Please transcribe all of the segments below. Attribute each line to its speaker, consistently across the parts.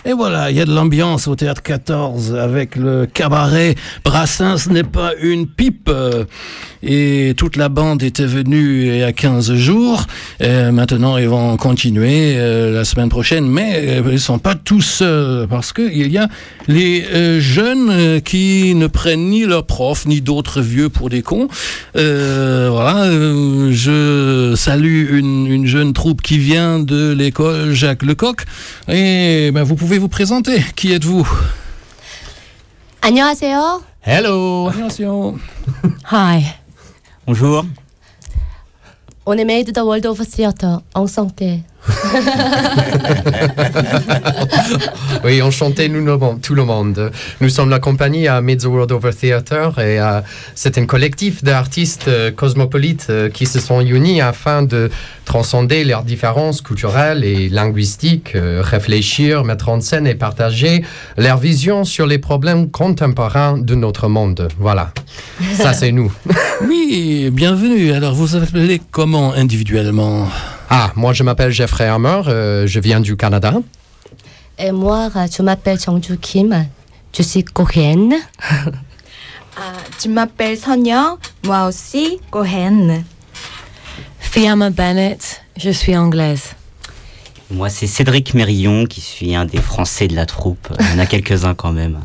Speaker 1: Et voilà, il y a de l'ambiance au Théâtre 14 avec le cabaret Brassens n'est pas une pipe. Et toute la bande était venue il y a 15 jours. Maintenant, ils vont continuer la semaine prochaine, mais ils ne sont pas tous seuls parce qu'il y a les jeunes qui ne prennent ni leurs profs ni d'autres vieux pour des cons. Voilà, je salue une jeune troupe qui vient de l'école Jacques Lecoq. Et vous pouvez vous présenter. Qui êtes-vous?
Speaker 2: 안녕하세요.
Speaker 3: Hello.
Speaker 1: Attention.
Speaker 2: Hi.
Speaker 3: Bonjour.
Speaker 2: On est made the world of theater. Enchanté.
Speaker 3: Oui, enchanté tout le monde. Nous sommes la compagnie à Made the World Over Theatre et c'est un collectif d'artistes cosmopolites qui se sont unis afin de transcender leurs différences culturelles et linguistiques, réfléchir, mettre en scène et partager leur vision sur les problèmes contemporains de notre monde. Voilà, ça c'est nous.
Speaker 1: Oui, bienvenue. Alors, vous vous appelez comment individuellement?
Speaker 3: Moi je m'appelle Jeffrey Hammer, je viens du Canada.
Speaker 2: Et moi, je m'appelle Jeongju Kim. Je suis coréenne.
Speaker 4: Je m'appelle Sonia, moi aussi coréenne.
Speaker 5: Fiamma Bennett, je suis anglaise.
Speaker 6: Moi, c'est Cédric Mérillon, qui suis un des Français de la troupe. Il y en a quelques-uns quand même.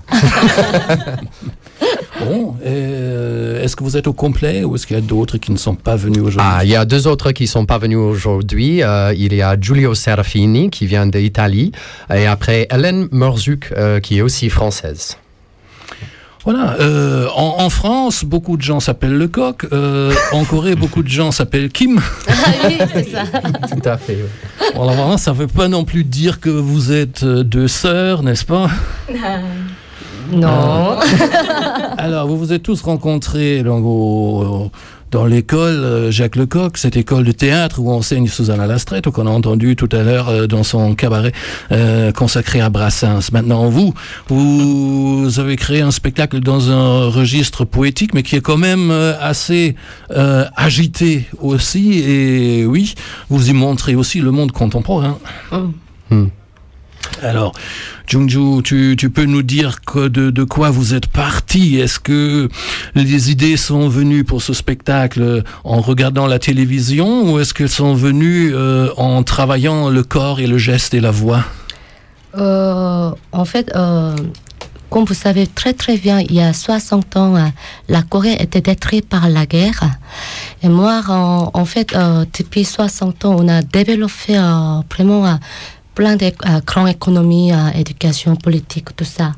Speaker 1: Bon, est-ce que vous êtes au complet ou est-ce qu'il y a d'autres qui ne sont pas venus aujourd'hui?
Speaker 3: Il y a deux autres qui ne sont pas venus aujourd'hui. Il y a Giulio Serafini qui vient d'Italie et après Hélène Morzuk qui est aussi française.
Speaker 1: Voilà, en France, beaucoup de gens s'appellent Lecoq. En Corée, beaucoup de gens s'appellent Kim.
Speaker 2: Ah oui, c'est ça.
Speaker 3: Tout à fait. Oui.
Speaker 1: Voilà, ça ne veut pas non plus dire que vous êtes deux sœurs, n'est-ce pas?
Speaker 2: Non.
Speaker 1: Alors, vous vous êtes tous rencontrés donc, dans l'école Jacques Lecoq, cette école de théâtre où enseigne Susanna Lastrette, qu'on a entendu tout à l'heure dans son cabaret consacré à Brassens. Maintenant, vous avez créé un spectacle dans un registre poétique, mais qui est quand même assez agité aussi. Et oui, vous y montrez aussi le monde contemporain. Alors, Jeongju, tu peux nous dire de quoi vous êtes parti? Est-ce que les idées sont venues pour ce spectacle en regardant la télévision ou est-ce qu'elles sont venues en travaillant le corps et le geste et la voix?
Speaker 2: En fait, comme vous savez très très bien, il y a 60 ans, la Corée était détruite par la guerre. Et moi, en fait, depuis 60 ans, on a développé vraiment plein de grandes économies, éducation, politique, tout ça.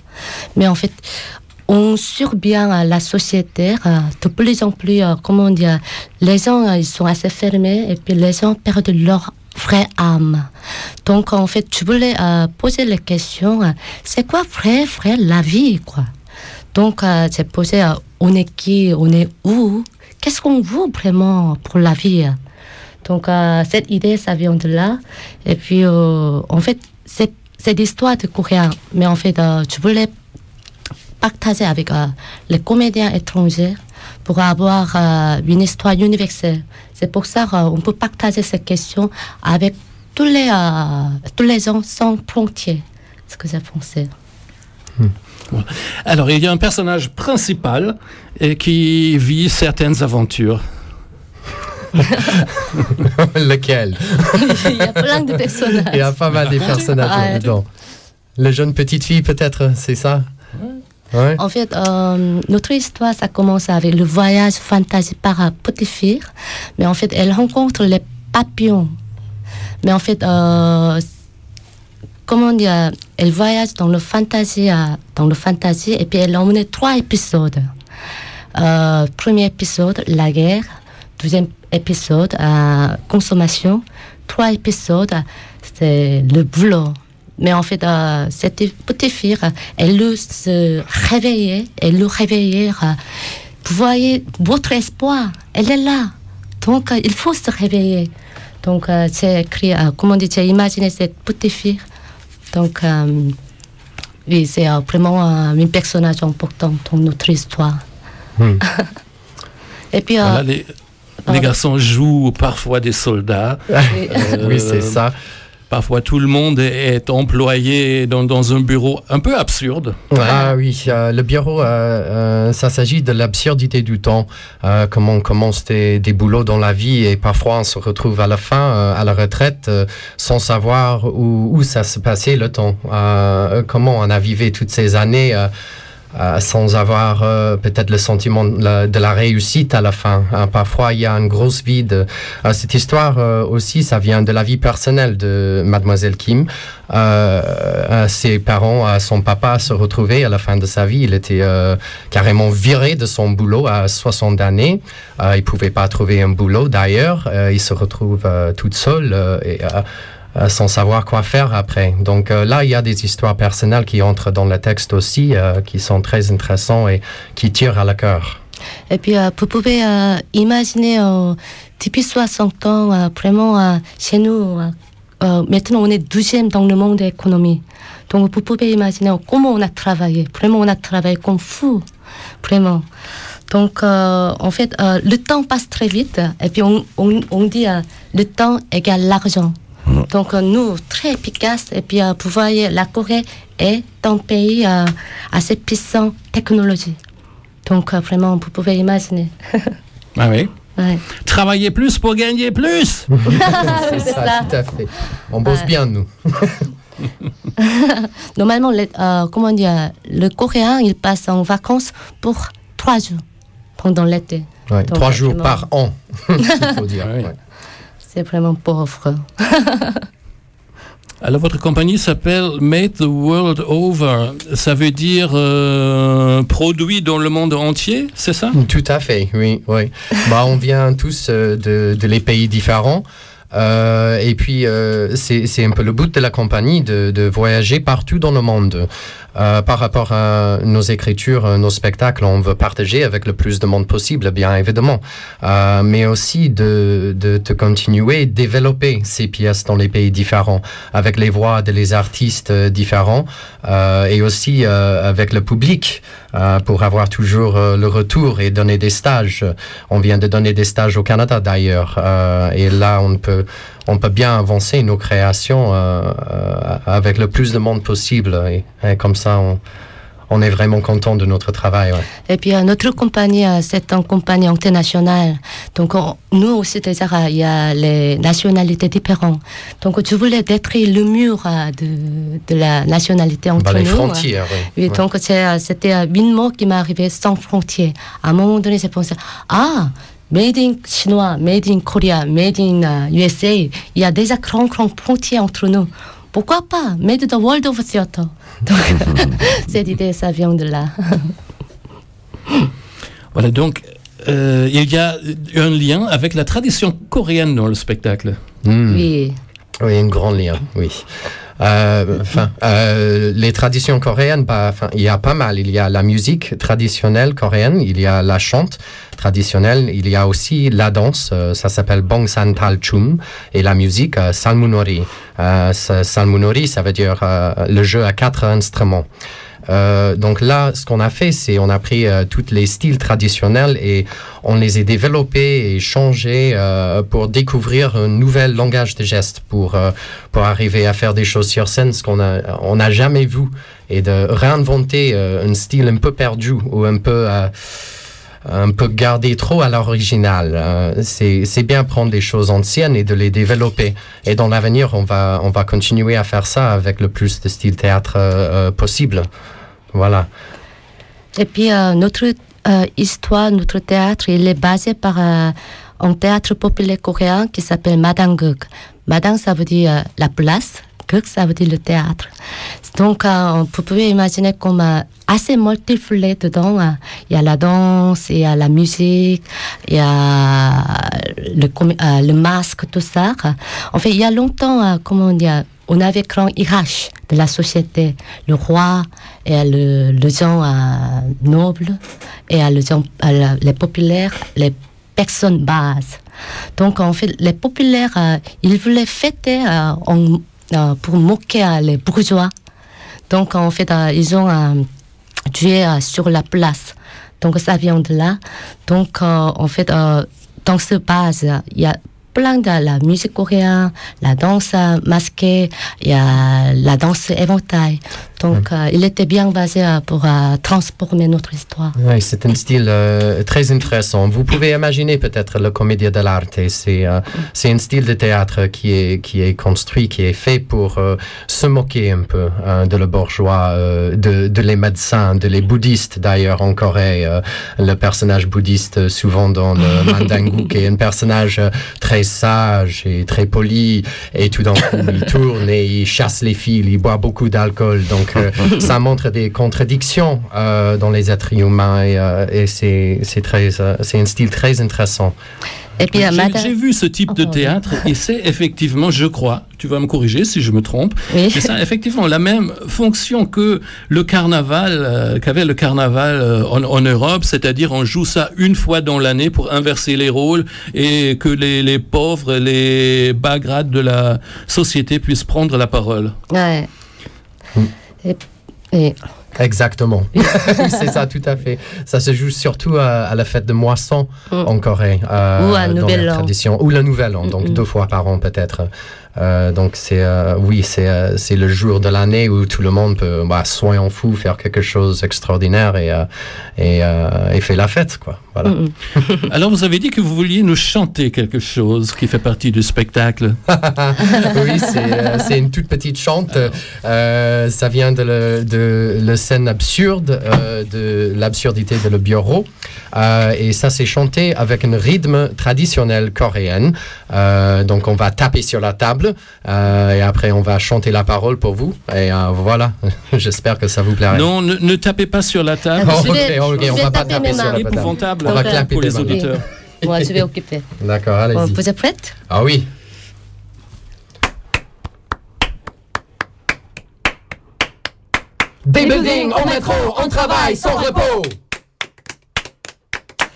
Speaker 2: Mais en fait, on survient la société de plus en plus, comment dire, les gens ils sont assez fermés et puis les gens perdent leur vraie âme. Donc en fait, je voulais poser la question, c'est quoi vraie la vie, quoi? Donc j'ai posé, on est qui, on est où? Qu'est-ce qu'on veut vraiment pour la vie? Donc, cette idée, ça vient de là. Et puis, en fait, c'est l'histoire de Corée. Mais en fait, je voulais partager avec les comédiens étrangers pour avoir une histoire universelle. C'est pour ça qu'on peut partager ces questions avec tous les gens sans frontières. C'est ce que j'ai pensé.
Speaker 1: Alors, il y a un personnage principal qui vit certaines aventures.
Speaker 3: Lequel?
Speaker 2: Il y a plein de personnages.
Speaker 3: Il y a pas mal de personnages dedans. Les jeunes petites filles, peut-être, c'est ça? Ouais.
Speaker 2: En fait, notre histoire, ça commence avec le voyage fantasy par petite fille. Mais en fait, elle rencontre les papillons. Mais en fait, comment dire, elle voyage dans le fantasy et puis elle a emmené 3 épisodes. Premier épisode, la guerre. Deuxième épisode, consommation. 3 épisodes, c'est le boulot. Mais en fait, cette petite fille, elle le réveillait. Vous voyez, votre espoir, elle est là. Donc, il faut se réveiller. Donc, j'ai écrit, comment dire, j'ai imaginé cette petite fille. Donc, oui, c'est vraiment un personnage important dans notre histoire. Et puis,
Speaker 1: voilà, les garçons jouent parfois des soldats.
Speaker 3: Oui, c'est ça.
Speaker 1: parfois tout le monde est employé dans un bureau un peu absurde.
Speaker 3: Ah oui, le bureau, ça s'agit de l'absurdité du temps. Comment on commence des boulots dans la vie et parfois on se retrouve à la fin, à la retraite, sans savoir où ça se passait le temps. Comment on a vécu toutes ces années sans avoir peut-être le sentiment de la réussite à la fin. Parfois, il y a un gros vide. Cette histoire aussi, ça vient de la vie personnelle de Mademoiselle Kim. Ses parents, son papa se retrouvait à la fin de sa vie. Il était carrément viré de son boulot à 60 années. Il ne pouvait pas trouver un boulot d'ailleurs. Il se retrouve toute seule sans savoir quoi faire après. Donc là, il y a des histoires personnelles qui entrent dans le texte aussi, qui sont très intéressantes et qui tirent à la cœur.
Speaker 2: Et puis, vous pouvez imaginer, depuis 60 ans, vraiment, chez nous, maintenant, on est 12e dans le monde de l'économie. Donc, vous pouvez imaginer comment on a travaillé. Vraiment, on a travaillé comme fou. Vraiment. Donc, en fait, le temps passe très vite. Et puis, on dit le temps égale l'argent. Donc, nous, très efficaces. Et puis, vous voyez, la Corée est un pays assez puissant en technologie. Donc, vraiment, vous pouvez imaginer.
Speaker 1: Ah oui.
Speaker 2: Ouais.
Speaker 1: Travailler plus pour gagner plus.
Speaker 3: C'est ça, tout à fait. On bosse bien, nous.
Speaker 2: Normalement, comment dire, le Coréen, il passe en vacances pour 3 jours pendant l'été.
Speaker 3: Ouais, 3 jours
Speaker 2: vraiment...
Speaker 3: par an, il faut dire.
Speaker 1: Ouais.
Speaker 3: Ouais.
Speaker 2: C'est vraiment pauvre.
Speaker 1: Alors, votre compagnie s'appelle Made the World Over. Ça veut dire produit dans le monde entier, c'est ça?
Speaker 3: Tout à fait, oui. Oui. On vient tous de les pays différents. Et puis, c'est un peu le but de la compagnie de voyager partout dans le monde. Par rapport à nos écritures, nos spectacles, on veut partager avec le plus de monde possible, bien évidemment. Mais aussi de continuer, développer ces pièces dans les pays différents, avec les voix des artistes différents, et aussi avec le public, pour avoir toujours le retour et donner des stages. On vient de donner des stages au Canada d'ailleurs, et là on peut bien avancer nos créations avec le plus de monde possible. Et comme ça, on est vraiment content de notre travail. Ouais.
Speaker 2: Et puis, notre compagnie, c'est une compagnie internationale. Donc, nous aussi, déjà, il y a les nationalités différentes. Donc, je voulais détruire le mur de la nationalité entre
Speaker 3: les
Speaker 2: nous.
Speaker 3: Frontières, oui.
Speaker 2: Oui, donc, c'était un mot qui m'est arrivé sans frontières. À un moment donné, j'ai pensé, Made in Chinois, Made in Korea, Made in USA. Il y a déjà grandes frontières entre nous. Pourquoi pas Made the World of Theater. Donc, cette idée, ça vient de là.
Speaker 1: Voilà, donc il y a un lien avec la tradition coréenne dans le spectacle.
Speaker 2: Oui.
Speaker 3: Oui, un grand lien, oui. Les traditions coréennes, il y a pas mal. Il y a la musique traditionnelle coréenne, il y a la chante traditionnelle, il y a aussi la danse, ça s'appelle Bongsan Talchum, et la musique Salmunori. Salmunori, ça veut dire le jeu à 4 instruments. Donc là, ce qu'on a fait, c'est on a pris tous les styles traditionnels et on les a développés et changés pour découvrir un nouvel langage de gestes, pour arriver à faire des choses sur scène, ce qu'on n'a jamais vu, et de réinventer un style un peu perdu ou un peu gardé trop à l'original. C'est bien prendre des choses anciennes et de les développer. Et dans l'avenir, on va continuer à faire ça avec le plus de style théâtre possible. Voilà.
Speaker 2: Et puis, notre histoire, notre théâtre, il est basé par un théâtre populaire coréen qui s'appelle Madanguk. Madang, ça veut dire la place. Guk, ça veut dire le théâtre. Donc, vous pouvez imaginer comme assez multiple dedans. Il y a la danse, il y a la musique, il y a le masque, tout ça. En fait, il y a longtemps, comment dire, on avait grand hiérarchie de la société. Le roi et le gens nobles et les gens, les populaires, les personnes basses. Donc, en fait, les populaires, ils voulaient fêter pour moquer les bourgeois. Donc, en fait, ils ont tué sur la place. Donc, ça vient de là. Donc, en fait, dans ce base, il y a plein de la musique coréenne, la danse masquée, il y a la danse éventail. Donc, il était bien basé pour transformer notre histoire.
Speaker 3: Oui, c'est un style très intéressant. Vous pouvez imaginer peut-être le Commedia dell'arte. C'est un style de théâtre qui est construit, qui est fait pour se moquer un peu de le bourgeois, de les médecins, de les bouddhistes d'ailleurs en Corée. Le personnage bouddhiste, souvent dans le Mandangu, qui est un personnage très sage et très poli, et tout d'un coup il tourne et il chasse les filles, il boit beaucoup d'alcool. Donc ça montre des contradictions dans les êtres humains et c'est un style très intéressant.
Speaker 2: Et puis,
Speaker 1: j'ai vu ce type de théâtre et c'est effectivement, je crois, tu vas me corriger si je me trompe,
Speaker 2: oui.
Speaker 1: C'est ça, effectivement la même fonction que le carnaval, qu'avait le carnaval en Europe, c'est-à-dire on joue ça une fois dans l'année pour inverser les rôles et que les pauvres, les bas grades de la société puissent prendre la parole.
Speaker 2: Ouais. Et
Speaker 3: Exactement. C'est ça, tout à fait. Ça se joue surtout à la fête de moisson en Corée.
Speaker 2: Ou à Nouvel An.
Speaker 3: Ou le Nouvel An, donc 2 fois par an peut-être. Donc c'est le jour de l'année où tout le monde peut, soyons fous, faire quelque chose d'extraordinaire et fait la fête, quoi. Voilà.
Speaker 1: Alors vous avez dit que vous vouliez nous chanter quelque chose qui fait partie du spectacle.
Speaker 3: Oui, c'est une toute petite chante. Ça vient de la scène absurde, de l'absurdité de le bureau. Et ça c'est chanté avec un rythme traditionnel coréen. Donc on va taper sur la table et après on va chanter la parole pour vous. Et voilà, j'espère que ça vous plairait.
Speaker 1: Non, ne tapez pas sur la table.
Speaker 3: Ok, on va pas taper sur la table.
Speaker 1: Épouvantable
Speaker 3: On va clapper
Speaker 1: pour les
Speaker 3: mains.
Speaker 1: auditeurs.
Speaker 2: moi, je vais occuper.
Speaker 3: D'accord, allez-y.
Speaker 2: Vous êtes prête?
Speaker 3: Ah oui.
Speaker 7: Des buildings au métro, on travaille sans repos.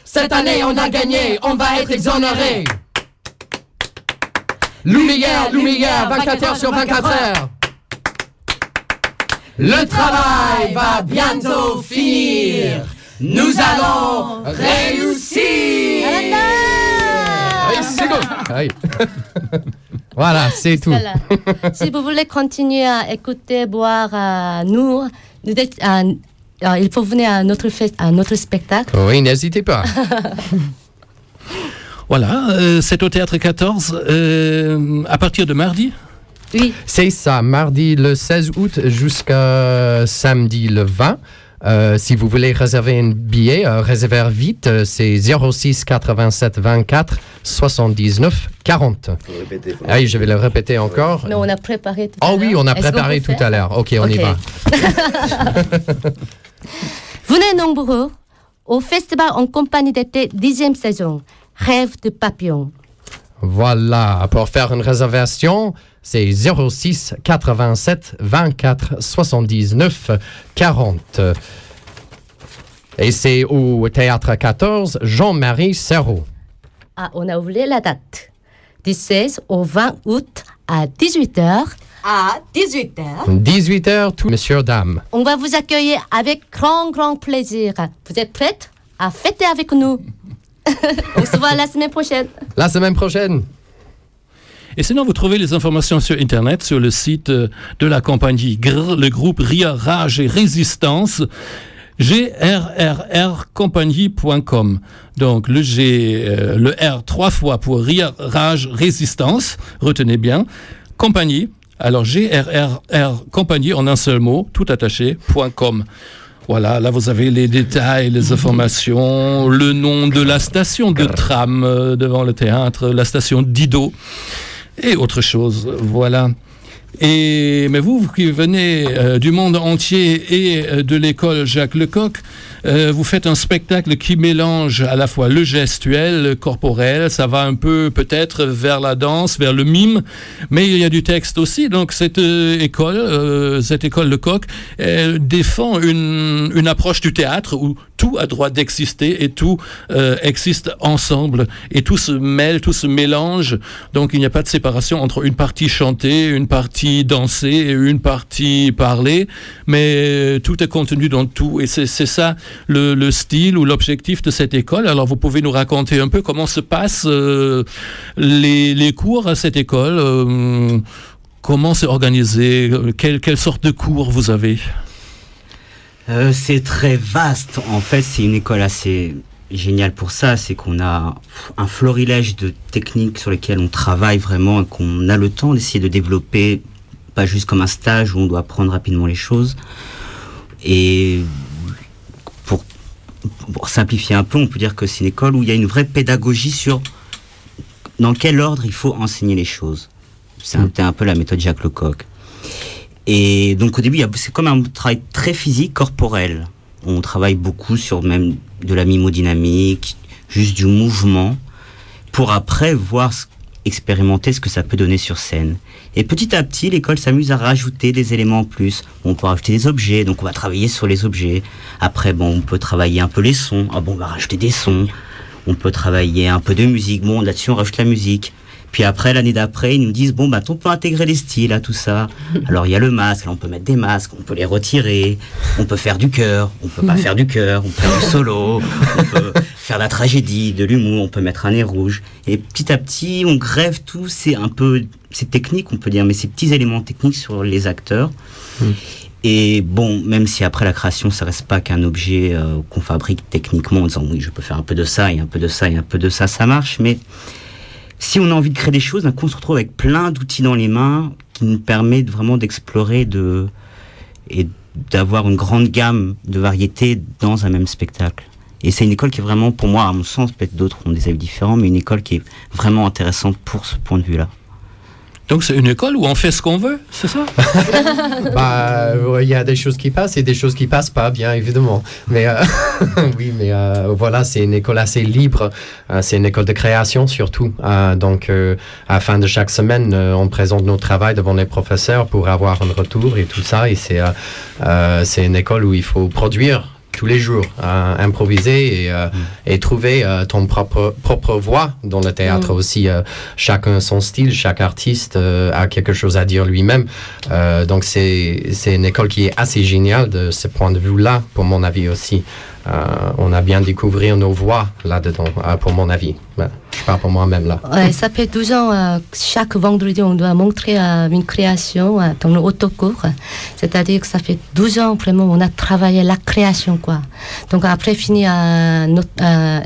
Speaker 7: Cette année on a gagné, on va être exonéré. Lumière, 24 heures sur 24 heures. Le travail va bientôt finir. Nous allons réussir.
Speaker 3: Allez, c'est go. Allez. Voilà, c'est tout.
Speaker 2: Voilà. Si vous voulez continuer à écouter, boire, il faut venir à notre spectacle.
Speaker 3: Oui, n'hésitez pas.
Speaker 1: Voilà, c'est au Théâtre 14 à partir de mardi.
Speaker 2: Oui.
Speaker 3: C'est ça, mardi le 16 août jusqu'à samedi le 20. Si vous voulez réserver un billet, réservez vite, c'est 06 87 24 79 40. Allez, je vais le répéter encore.
Speaker 2: Mais on a préparé tout à
Speaker 3: l'heure. Oh oui, on a préparé tout à l'heure. Ok, on y va.
Speaker 2: Venez nombreux au festival en compagnie d'été 10e saison, Rêve de papillon.
Speaker 3: Voilà, pour faire une réservation, c'est 06 87 24 79 40. Et c'est au Théâtre 14, Jean-Marie Serrault.
Speaker 2: Ah, on a oublié la date. Du 16 au 20 août à 18h.
Speaker 4: À 18h.
Speaker 3: 18h, tout, messieurs, dames.
Speaker 2: On va vous accueillir avec grand plaisir. Vous êtes prêtes à fêter avec nous? On se voit la semaine prochaine.
Speaker 3: La semaine prochaine.
Speaker 1: Et sinon, vous trouvez les informations sur Internet, sur le site de la compagnie GRR, le groupe Rire, Rage et Résistance, grrrcompagnie.com. Donc, le G, le R 3 fois pour Rire, Rage, Résistance. Retenez bien. Compagnie. Alors, grrr compagnie en un seul mot, tout attaché, .com. Voilà, là vous avez les détails, les informations, le nom de la station de tram devant le théâtre, la station Dido et autre chose. Voilà. Mais vous qui venez du monde entier et de l'école Jacques Lecoq, vous faites un spectacle qui mélange à la fois le gestuel, le corporel, ça va un peu peut-être vers la danse, vers le mime, mais il y a du texte aussi. Donc cette école Lecoq défend une approche du théâtre où tout a droit d'exister et tout existe ensemble et tout se mêle, tout se mélange. Donc il n'y a pas de séparation entre une partie chantée, une partie dansée et une partie parlée, mais tout est contenu dans tout. Et c'est ça le style ou l'objectif de cette école. Alors vous pouvez nous raconter un peu comment se passent les cours à cette école, comment c'est organisé, quelle sorte de cours vous avez?
Speaker 6: C'est très vaste. En fait, c'est une école assez géniale pour ça. C'est qu'on a un florilège de techniques sur lesquelles on travaille vraiment et qu'on a le temps d'essayer de développer, pas juste comme un stage où on doit apprendre rapidement les choses. Et pour simplifier un peu, on peut dire que c'est une école où il y a une vraie pédagogie sur dans quel ordre il faut enseigner les choses. C'est un peu la méthode Jacques Lecoq. Et donc au début, c'est comme un travail très physique, corporel. On travaille beaucoup sur même de la mimodynamique, juste du mouvement, pour après expérimenter ce que ça peut donner sur scène. Et petit à petit, l'école s'amuse à rajouter des éléments en plus. On peut rajouter des objets, donc on va travailler sur les objets. Après, on peut travailler un peu les sons. On va rajouter des sons. On peut travailler un peu de musique. Là-dessus, on rajoute la musique. Puis après, l'année d'après, ils nous disent, on peut intégrer les styles à tout ça. Alors, il y a le masque, là, on peut mettre des masques, on peut les retirer, on peut faire du chœur, on peut pas faire du chœur, on peut faire du solo, on peut faire de la tragédie, de l'humour, on peut mettre un nez rouge. Et petit à petit, on grève tout, c'est technique, on peut dire, mais ces petits éléments techniques sur les acteurs. Et même si après la création, ça reste pas qu'un objet qu'on fabrique techniquement en disant, oui, je peux faire un peu de ça, et un peu de ça, et un peu de ça, ça marche, mais si on a envie de créer des choses, on se retrouve avec plein d'outils dans les mains qui nous permettent vraiment d'explorer et d'avoir une grande gamme de variétés dans un même spectacle. Et c'est une école qui est vraiment, pour moi, à mon sens, peut-être d'autres ont des avis différents, mais une école qui est vraiment intéressante pour ce point de vue-là.
Speaker 1: Donc c'est une école où on fait ce qu'on veut, c'est ça?
Speaker 3: Il y a des choses qui passent et des choses qui passent pas, bien évidemment. Mais oui, mais voilà, c'est une école assez libre. C'est une école de création surtout. Donc à la fin de chaque semaine, on présente notre travail devant les professeurs pour avoir un retour et tout ça. Et c'est une école où il faut produire tous les jours, improviser et trouver ton propre voix dans le théâtre aussi. Chacun son style, chaque artiste a quelque chose à dire lui-même. Donc c'est une école qui est assez géniale de ce point de vue-là, pour mon avis aussi. On a bien découvert nos voix là-dedans, pour mon avis. Je parle pour moi-même là.
Speaker 2: Ouais, ça fait 12 ans, chaque vendredi, on doit montrer une création dans le autocours. C'est-à-dire que ça fait 12 ans, vraiment, on a travaillé la création, quoi. Donc après, fini notre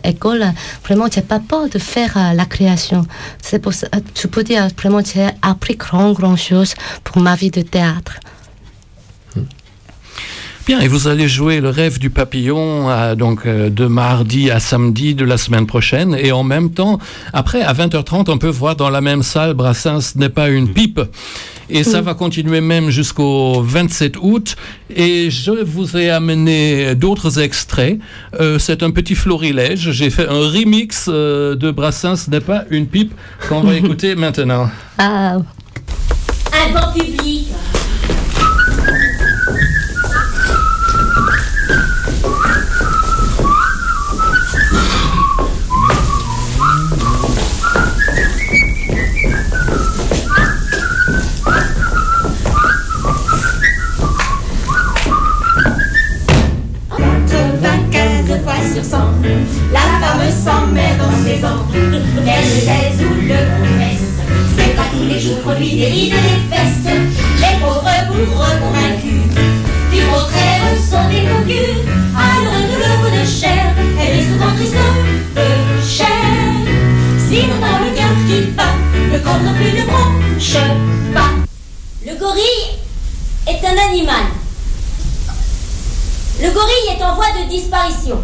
Speaker 2: école, vraiment, j'ai pas peur de faire la création. C'est pour ça, je peux dire, vraiment, j'ai appris grand chose pour ma vie de théâtre.
Speaker 1: Bien, et vous allez jouer Le Rêve du Papillon donc de mardi à samedi de la semaine prochaine, et en même temps, après à 20h30, on peut voir dans la même salle Brassens n'est pas une pipe, et ça va continuer même jusqu'au 27 août, et je vous ai amené d'autres extraits. C'est un petit florilège, j'ai fait un remix de Brassens n'est pas une pipe qu'on va écouter maintenant.
Speaker 2: Ah.
Speaker 4: Un bon public.
Speaker 8: La femme s'emmerde dans ses ans, elle baise ou le confesse. C'est pas tous les jours qu'on lui déride les fesses. Les pauvres bourres convaincus du contraire sont déconvenus. À l'heure de l'œuvre de chair, elle est souvent triste de chair. Sinon dans le cœur qui bat, le corps non plus ne bronche pas.
Speaker 9: Le gorille est un animal. Le gorille est en voie de disparition.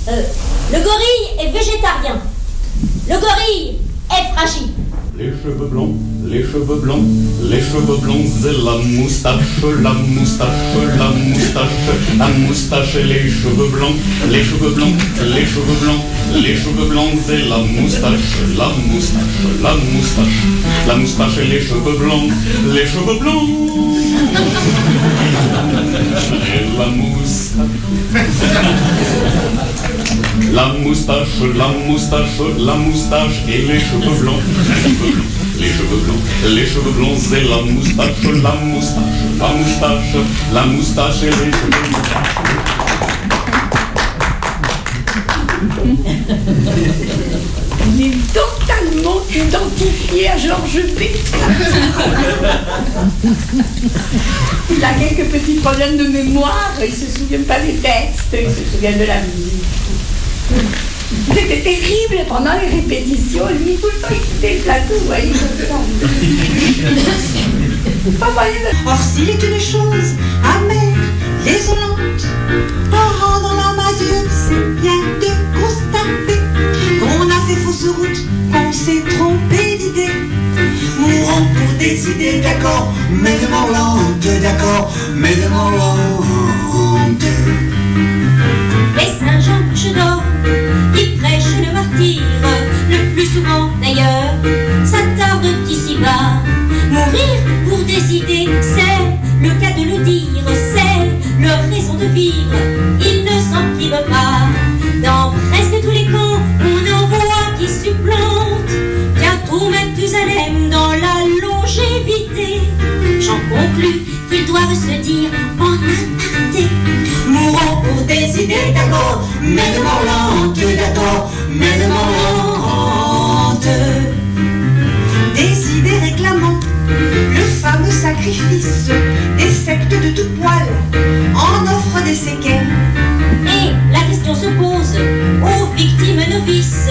Speaker 9: Le gorille est végétarien. Le gorille est fragile.
Speaker 10: Les cheveux blancs, les cheveux blancs, les cheveux blancs et la moustache, la moustache, la moustache, la moustache et les cheveux blancs, les cheveux blancs, les cheveux blancs, les cheveux blancs et la moustache, la moustache, la moustache, la moustache et les cheveux blancs, les cheveux blancs et la moustache. moustache, la moustache, la moustache et les cheveux blancs. Les cheveux blancs, les cheveux blancs et la moustache, la moustache, la moustache, la moustache et les cheveux blancs.
Speaker 11: Il est totalement identifié à Georges Pétrarque. Il a quelques petits problèmes de mémoire, il ne se souvient pas des textes, il se souvient de la musique. C'était terrible pendant les répétitions, lui tout le temps il quittait le plateau, vous voyez, comme ça.
Speaker 12: Or s'il est une chose amère, désolante, en rendant l'homme à Dieu, c'est bien de constater qu'on a fait fausse route, qu'on s'est trompé d'idée. Mourons pour des idées, d'accord, mais de mort lente, d'accord, mais de mort lente.
Speaker 8: Les Saint-Jean couche d'or, qui prêchent le martyre, le plus souvent d'ailleurs, s'attardent ici-bas. Mourir pour des idées, c'est le cas de le dire, c'est leur raison de vivre, ils ne s'en privent pas. Dans presque tous les camps, on en voit qui supplantent bientôt Mathusalem dans la longévité. J'en conclus qu'ils doivent se dire en aparté:
Speaker 12: mourons pour des idées, d'accord, mais de mort lente, d'accord, mais de mort lente. Des idées réclamant le fameux sacrifice des sectes de tout poil en offre des séquelles.
Speaker 8: Et la question se pose aux victimes novices: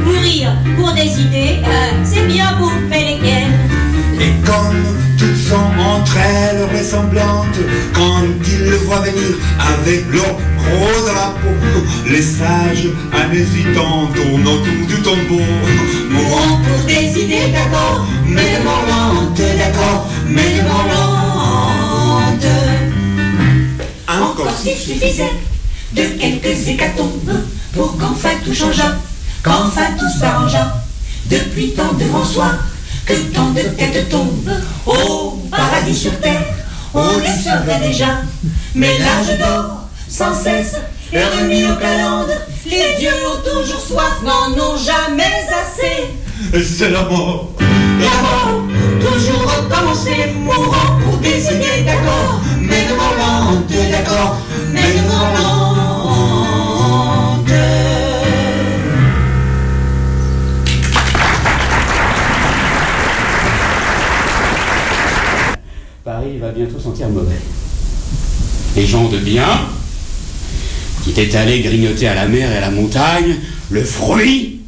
Speaker 8: mourir pour des idées, c'est bien beau, mais lesquelles?
Speaker 13: Et comme toutes sont entre elles ressemblantes, quand ils le voient venir avec leur gros drapeau, les sages, en hésitant, tournent autour du tombeau.
Speaker 12: Mourons pour des idées, d'accord, mais de mort lente, d'accord, mais de mort lente. Encore s'il suffisait de quelques hécatombes pour qu'enfin tout changeât, qu'enfin tout s'arrangeât. Depuis tant de François, que tant de têtes tombent au paradis sur terre, on y serait déjà. Mais l'âge d'or, sans cesse, est remis au calendes. Les dieux ont toujours soif, n'en ont jamais assez.
Speaker 13: C'est la mort.
Speaker 12: La mort, toujours recommencer. Mourant pour des idées, d'accord, mais de mort lente, d'accord, mais de mort lente.
Speaker 14: Paris va bientôt sentir mauvais. Les gens de bien, qui étaient allés grignoter à la mer et à la montagne le fruit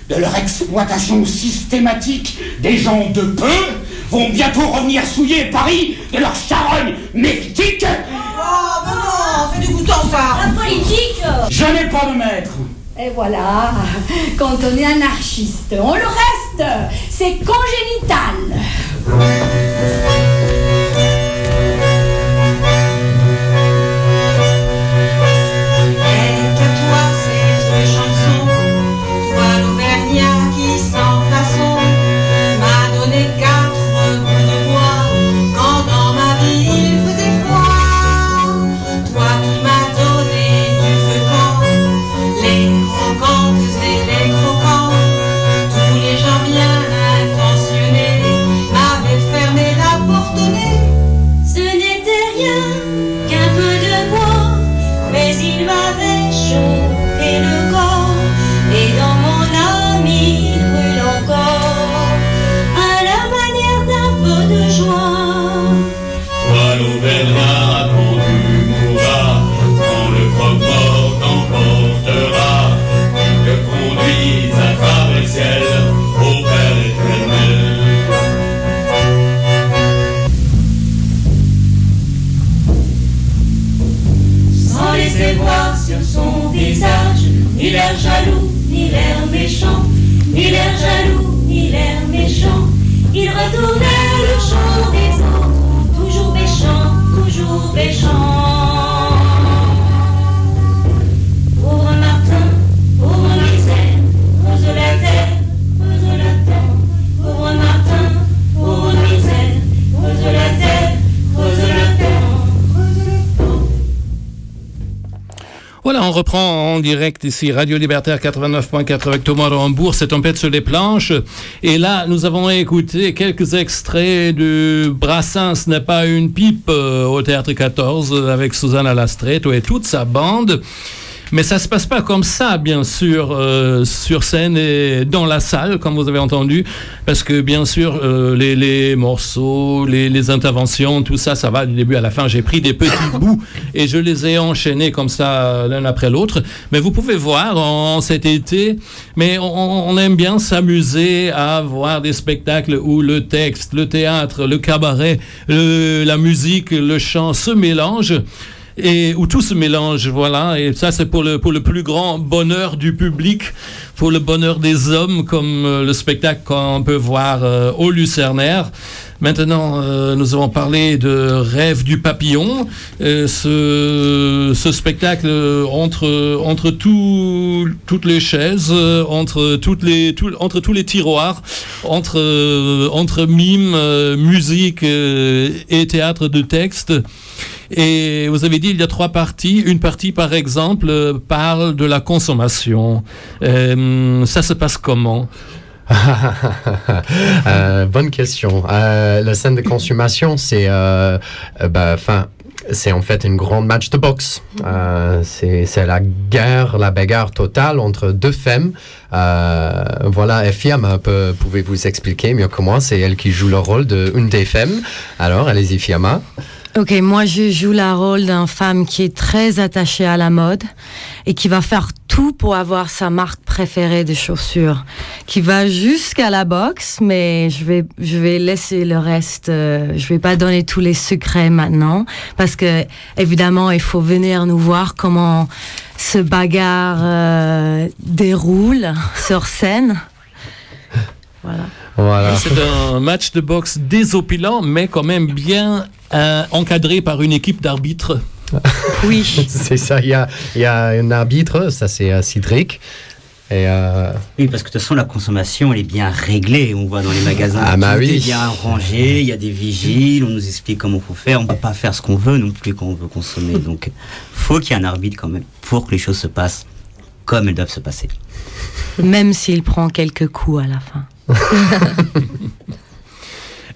Speaker 14: de leur exploitation systématique des gens de peu, vont bientôt revenir souiller Paris de leur charogne méphitique.
Speaker 12: Oh, non, c'est dégoûtant ça.
Speaker 8: La politique.
Speaker 14: Je n'ai pas de maître.
Speaker 11: Et voilà, quand on est anarchiste, on le reste, c'est congénital.
Speaker 8: Ni l'air jaloux, ni l'air méchant, ni l'air jaloux, ni l'air méchant. Ils retournaient le chant des autres, toujours méchants, toujours méchants. Pauvre Martin, pauvre misère, creuse la terre, creuse la terre. Pauvre Martin, pauvre misère, creuse la terre, creuse la terre, creuse la terre.
Speaker 1: Voilà, on reprend en direct ici Radio Libertaire 89.4 avec Thomas de Hambourg, c'est Tempête sur les planches. Et là, nous avons écouté quelques extraits de Brassens n'est pas une pipe au Théâtre 14 avec Suzanne Alastretto et toute sa bande. Mais ça se passe pas comme ça, bien sûr, sur scène et dans la salle, comme vous avez entendu, parce que bien sûr, les morceaux, les interventions, tout ça, ça va du début à la fin. J'ai pris des petits bouts et je les ai enchaînés comme ça, l'un après l'autre. Mais vous pouvez voir en cet été, mais on aime bien s'amuser à voir des spectacles où le texte, le théâtre, le cabaret, la musique, le chant se mélangent. Et où tout se mélange, voilà, et ça c'est pour le plus grand bonheur du public, pour le bonheur des hommes, comme le spectacle qu'on peut voir au Lucernaire. Maintenant, nous avons parlé de Rêve du papillon, ce spectacle entre toutes les chaises, entre tous les tiroirs, entre mime, musique et théâtre de texte. Et vous avez dit il y a 3 parties. Une partie, par exemple, parle de la consommation. Ça se passe comment?
Speaker 3: Bonne question. La scène de consommation, c'est c'est en fait une grande match de boxe. C'est la bagarre totale entre 2 femmes. Voilà, Fiamma, pouvez-vous expliquer mieux que moi? C'est elle qui joue le rôle d'une des femmes. Alors, allez-y, Fiamma.
Speaker 5: Ok, moi je joue le rôle d'une femme qui est très attachée à la mode et qui va faire tout pour avoir sa marque préférée de chaussures, qui va jusqu'à la boxe, mais je vais laisser le reste, je vais pas donner tous les secrets maintenant, parce que évidemment il faut venir nous voir comment ce bagarre déroule sur scène. Voilà.
Speaker 1: C'est un match de boxe désopilant, mais quand même bien encadré par une équipe d'arbitres.
Speaker 5: Oui.
Speaker 3: C'est ça, il y a un arbitre, ça c'est Cédric. Et
Speaker 6: Oui, parce que de toute façon, la consommation, elle est bien réglée. On voit dans les magasins, tout est bien rangé, il y a des vigiles, on nous explique comment il faut faire. On ne peut pas faire ce qu'on veut non plus quand on veut consommer. Donc, faut qu'il y ait un arbitre quand même pour que les choses se passent comme elles doivent se passer.
Speaker 5: Même s'il prend quelques coups à la fin.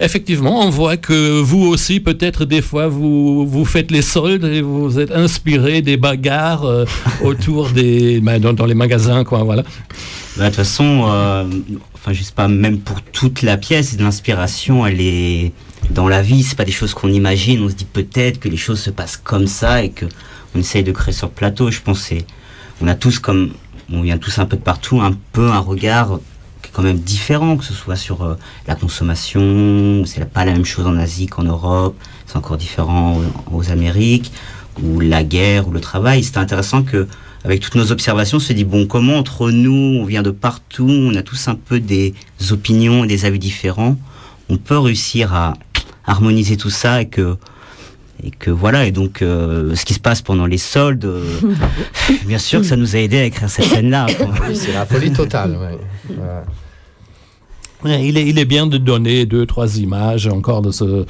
Speaker 1: Effectivement, on voit que vous aussi, peut-être des fois, vous faites les soldes et vous êtes inspiré des bagarres autour dans les magasins, quoi, voilà.
Speaker 6: De toute façon, je sais pas, même pour toute la pièce, l'inspiration, elle est dans la vie. C'est pas des choses qu'on imagine. On se dit peut-être que les choses se passent comme ça et que on essaye de créer sur le plateau. Je pense on vient tous un peu de partout, un peu un regard quand même différent, que ce soit sur la consommation. C'est pas la même chose en Asie qu'en Europe, c'est encore différent aux Amériques, ou la guerre, ou le travail. C'était intéressant que, avec toutes nos observations, on se dit, bon, comment entre nous, on vient de partout, on a tous un peu des opinions et des avis différents, on peut réussir à harmoniser tout ça et que voilà, et donc ce qui se passe pendant les soldes, bien sûr que ça nous a aidé à écrire cette scène-là.
Speaker 3: Oui, c'est la folie totale. Ouais. Voilà.
Speaker 1: Ouais, il est bien de donner 2-3 images encore de ce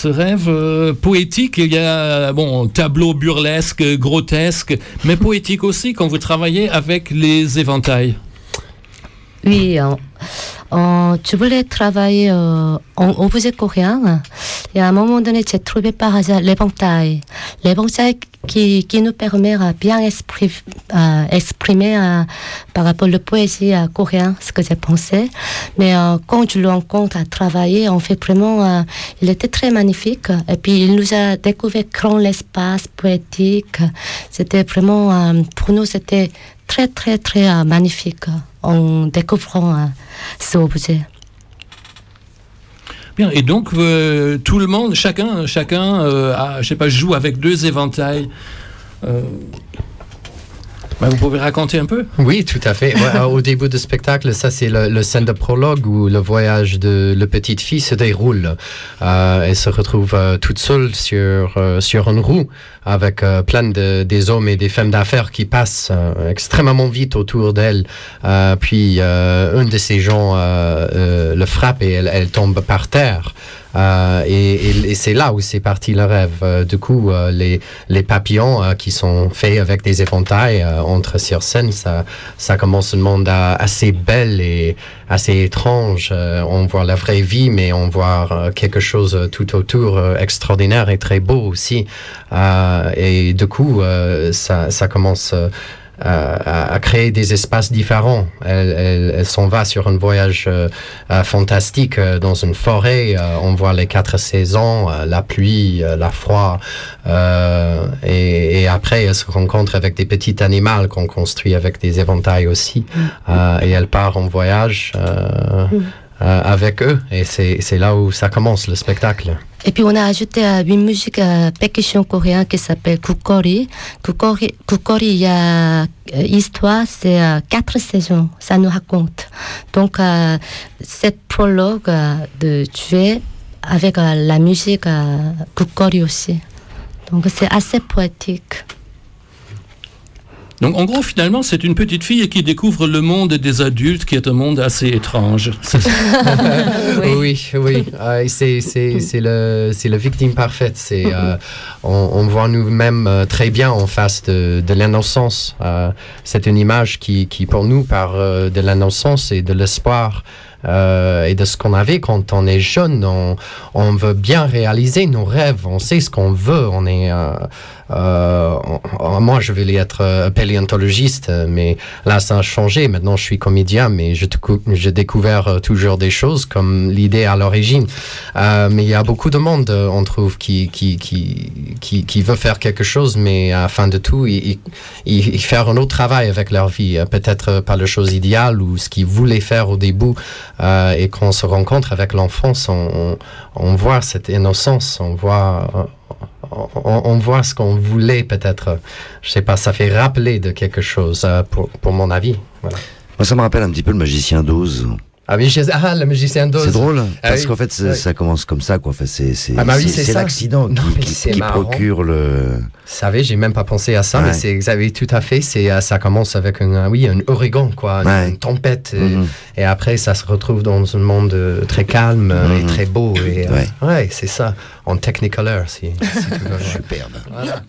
Speaker 1: rêve poétique. Il y a tableau burlesque, grotesque, mais poétique aussi quand vous travaillez avec les éventails.
Speaker 2: Oui, je voulais travailler en objet coréen. Et à un moment donné, j'ai trouvé par hasard l'éventail. L'éventail qui nous permet à bien exprimer par rapport à la poésie coréenne, ce que j'ai pensé. Mais quand je le rencontre à travailler, en fait, vraiment, il était très magnifique. Et puis, il nous a découvert grand l'espace poétique. C'était vraiment, pour nous, c'était très, très, très magnifique en découvrant ce objet.
Speaker 1: Bien, et donc tout le monde, chacun joue avec 2 éventails. Vous pouvez raconter un peu?
Speaker 3: Oui, tout à fait. Ouais, au début du spectacle, ça c'est le scène de prologue où le voyage de la petite fille se déroule. Elle se retrouve toute seule sur une roue avec plein des hommes et des femmes d'affaires qui passent extrêmement vite autour d'elle. Puis un de ces gens le frappe et elle tombe par terre. Et c'est là où c'est parti le rêve. Du coup, les papillons qui sont faits avec des éventails entrent sur scène, ça commence un monde assez bel et assez étrange. On voit la vraie vie, mais on voit quelque chose tout autour extraordinaire et très beau aussi. Et du coup, ça commence à créer des espaces différents. Elle s'en va sur un voyage fantastique dans une forêt. On voit les 4 saisons, la pluie, la froid. Et après, elle se rencontre avec des petits animaux qu'on construit avec des éventails aussi. Et elle part en voyage avec eux. Et c'est là où ça commence, le spectacle.
Speaker 2: Et puis on a ajouté une musique percussion coréenne qui s'appelle Kukori. Kukori, il y a histoire, c'est 4 saisons, ça nous raconte. Donc cette prologue de tuer avec la musique Kukori aussi. Donc c'est assez poétique.
Speaker 1: Donc en gros, finalement, c'est une petite fille qui découvre le monde des adultes, qui est un monde assez étrange.
Speaker 3: Oui. C'est la victime parfaite. On voit nous-mêmes très bien en face de l'innocence. C'est une image qui pour nous parle de l'innocence et de l'espoir. Et de ce qu'on avait quand on est jeune. On veut bien réaliser nos rêves, on sait ce qu'on veut, on est moi je voulais être paléontologiste, mais là ça a changé, maintenant je suis comédien, mais j'ai découvert toujours des choses comme l'idée à l'origine. Mais il y a beaucoup de monde, on trouve, qui veut faire quelque chose, mais à la fin de tout ils faire un autre travail avec leur vie, peut-être pas la chose idéale ou ce qu'ils voulaient faire au début. Et quand on se rencontre avec l'enfance, on voit cette innocence, on voit ce qu'on voulait peut-être. Je sais pas, ça fait rappeler de quelque chose pour mon avis. Voilà.
Speaker 15: Moi, ça me rappelle un petit peu le magicien d'Oz.
Speaker 3: Le magicien d'Oz.
Speaker 15: C'est drôle, parce qu'en fait, ça commence comme ça, quoi. Enfin, c'est l'accident qui procure le...
Speaker 3: Vous savez, j'ai même pas pensé à ça, mais vous avez tout à fait. Ça commence avec un ouragan, quoi, une tempête, et après ça se retrouve dans un monde très calme et très beau. Et c'est ça, en Technicolor, si tu veux.
Speaker 15: Superbe.
Speaker 3: Voilà.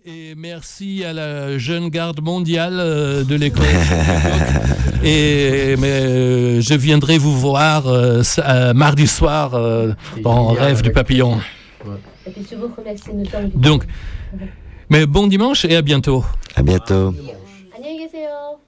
Speaker 1: Et merci à la jeune garde mondiale de l'école. Mais je viendrai vous voir mardi soir dans Rêve du Papillon.
Speaker 2: Et puis je vous remercie de temps.
Speaker 1: Donc, mais bon dimanche et à bientôt.
Speaker 15: À bientôt.
Speaker 2: 안녕히 계세요.